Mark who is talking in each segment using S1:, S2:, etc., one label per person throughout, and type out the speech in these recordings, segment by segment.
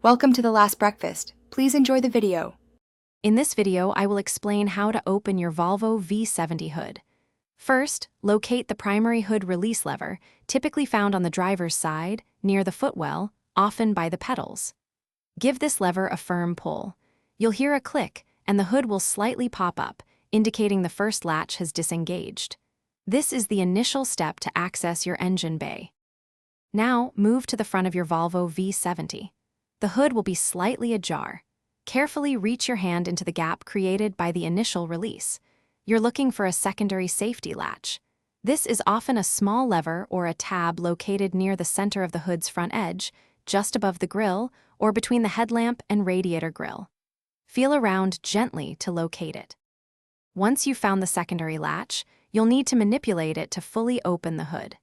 S1: Welcome to The Last Breakfast. Please enjoy the video.
S2: In this video, I will explain how to open your Volvo V70 hood. First, locate the primary hood release lever, typically found on the driver's side, near the footwell, often by the pedals. Give this lever a firm pull. You'll hear a click, and the hood will slightly pop up, indicating the first latch has disengaged. This is the initial step to access your engine bay. Now, move to the front of your Volvo V70. The hood will be slightly ajar. Carefully reach your hand into the gap created by the initial release. You're looking for a secondary safety latch. This is often a small lever or a tab located near the center of the hood's front edge, just above the grille, or between the headlamp and radiator grille. Feel around gently to locate it. Once you've found the secondary latch, you'll need to manipulate it to fully open the hood.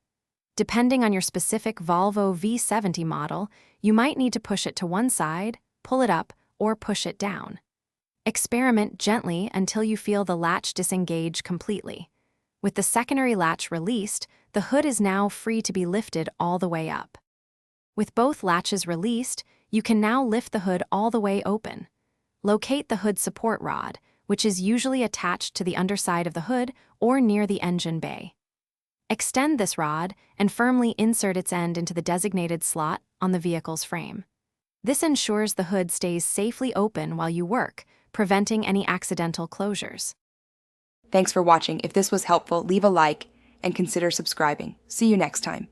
S2: Depending on your specific Volvo V70 model, you might need to push it to one side, pull it up, or push it down. Experiment gently until you feel the latch disengage completely. With the secondary latch released, the hood is now free to be lifted all the way up. With both latches released, you can now lift the hood all the way open. Locate the hood support rod, which is usually attached to the underside of the hood or near the engine bay. Extend this rod and firmly insert its end into the designated slot on the vehicle's frame. This ensures the hood stays safely open while you work, preventing any accidental closures.
S1: Thanks for watching. If this was helpful, leave a like and consider subscribing. See you next time.